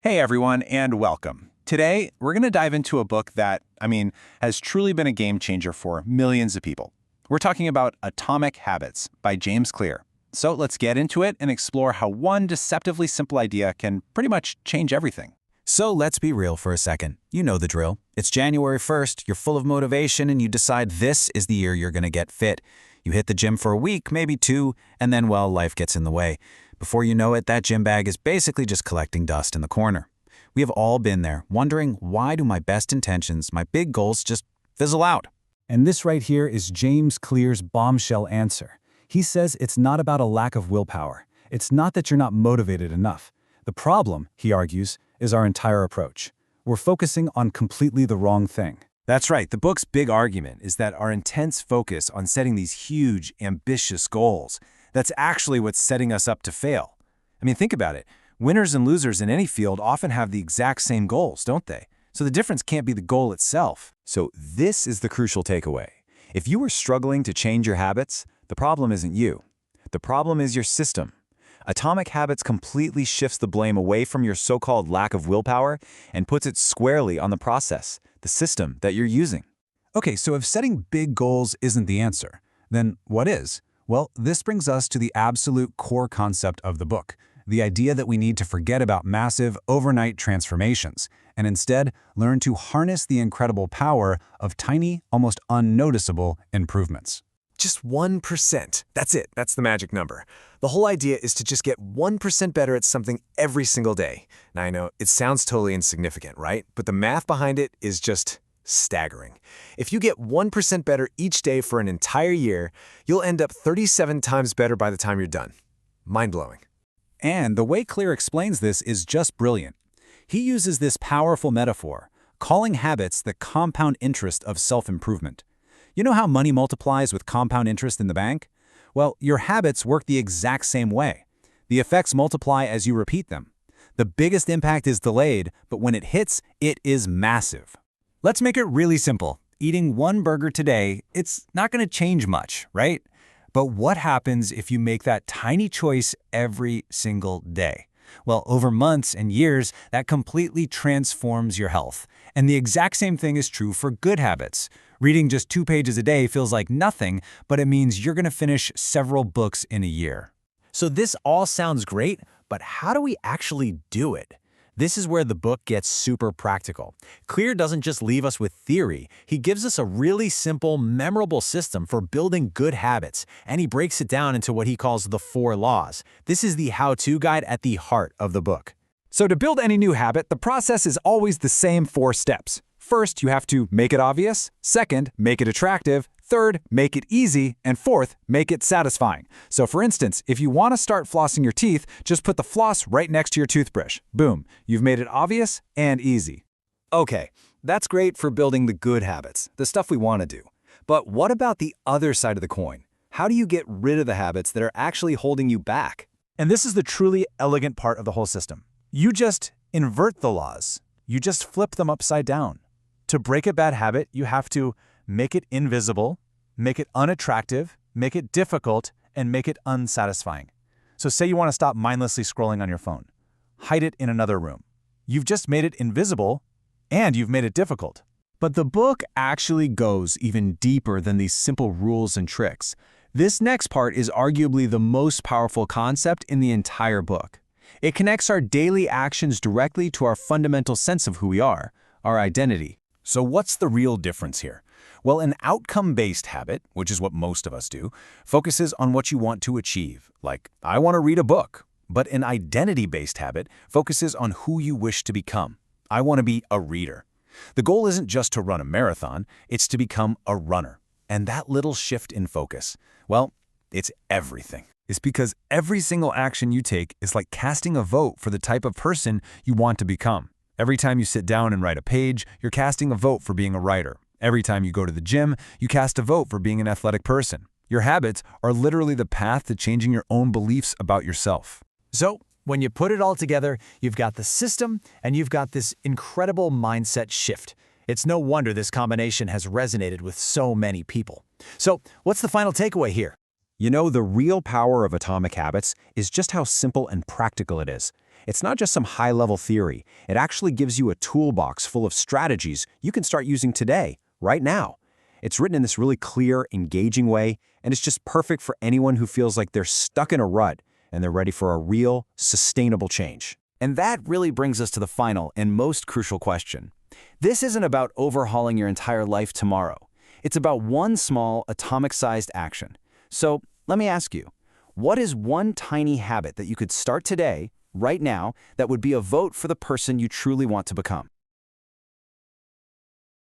Hey everyone, and welcome. Today, we're going to dive into a book that, has truly been a game changer for millions of people. We're talking about Atomic Habits by James Clear. So let's get into it and explore how one deceptively simple idea can pretty much change everything. So let's be real for a second. You know the drill. It's January 1st, you're full of motivation, and you decide this is the year you're going to get fit. You hit the gym for a week, maybe two, and then, life gets in the way. Before you know it, that gym bag is basically just collecting dust in the corner. We have all been there, wondering why do my best intentions, my big goals just fizzle out? And this right here is James Clear's bombshell answer. He says it's not about a lack of willpower. It's not that you're not motivated enough. The problem, he argues, is our entire approach. We're focusing on completely the wrong thing. That's right. The book's big argument is that our intense focus on setting these huge, ambitious goals, that's actually what's setting us up to fail. Think about it. Winners and losers in any field often have the exact same goals, don't they? So the difference can't be the goal itself. So this is the crucial takeaway. If you are struggling to change your habits, the problem isn't you. The problem is your system. Atomic Habits completely shifts the blame away from your so-called lack of willpower and puts it squarely on the process, the system that you're using. Okay, so if setting big goals isn't the answer, then what is? Well, this brings us to the absolute core concept of the book, the idea that we need to forget about massive, overnight transformations, and instead learn to harness the incredible power of tiny, almost unnoticeable improvements. Just 1%. That's it. That's the magic number. The whole idea is to just get 1% better at something every single day. Now, I know it sounds totally insignificant, right? But the math behind it is just staggering. If you get 1% better each day for an entire year, you'll end up 37 times better by the time you're done. Mind-blowing. And the way Clear explains this is just brilliant. He uses this powerful metaphor, calling habits the compound interest of self-improvement. You know how money multiplies with compound interest in the bank? Well, your habits work the exact same way. The effects multiply as you repeat them. The biggest impact is delayed, but when it hits, it is massive. Let's make it really simple. Eating one burger today, it's not going to change much, right? But what happens if you make that tiny choice every single day? Well, over months and years, that completely transforms your health. And the exact same thing is true for good habits. Reading just 2 pages a day feels like nothing, but it means you're going to finish several books in a year. So this all sounds great, but how do we actually do it? This is where the book gets super practical. Clear doesn't just leave us with theory. He gives us a really simple, memorable system for building good habits, and he breaks it down into what he calls the 4 laws. This is the how-to guide at the heart of the book. So to build any new habit, the process is always the same 4 steps. First, you have to make it obvious. Second, make it attractive. Third, make it easy. And fourth, make it satisfying. So for instance, if you want to start flossing your teeth, just put the floss right next to your toothbrush. Boom, you've made it obvious and easy. Okay, that's great for building the good habits, the stuff we want to do. But what about the other side of the coin? How do you get rid of the habits that are actually holding you back? And this is the truly elegant part of the whole system. You just invert the laws. You just flip them upside down. To break a bad habit, you have to make it invisible, make it unattractive, make it difficult, and make it unsatisfying. So say you want to stop mindlessly scrolling on your phone. Hide it in another room. You've just made it invisible, and you've made it difficult. But the book actually goes even deeper than these simple rules and tricks. This next part is arguably the most powerful concept in the entire book. It connects our daily actions directly to our fundamental sense of who we are, our identity. So what's the real difference here? Well, an outcome-based habit, which is what most of us do, focuses on what you want to achieve, like, I want to read a book. But an identity-based habit focuses on who you wish to become. I want to be a reader. The goal isn't just to run a marathon, it's to become a runner. And that little shift in focus, well, it's everything. It's because every single action you take is like casting a vote for the type of person you want to become. Every time you sit down and write a page, you're casting a vote for being a writer. Every time you go to the gym, you cast a vote for being an athletic person. Your habits are literally the path to changing your own beliefs about yourself. So when you put it all together, you've got the system and you've got this incredible mindset shift. It's no wonder this combination has resonated with so many people. So what's the final takeaway here? You know, the real power of Atomic Habits is just how simple and practical it is. It's not just some high-level theory. It actually gives you a toolbox full of strategies you can start using today, right now. It's written in this really clear, engaging way, and it's just perfect for anyone who feels like they're stuck in a rut and they're ready for a real, sustainable change. And that really brings us to the final and most crucial question. This isn't about overhauling your entire life tomorrow. It's about one small, atomic-sized action. So let me ask you, what is one tiny habit that you could start today, right now, that would be a vote for the person you truly want to become?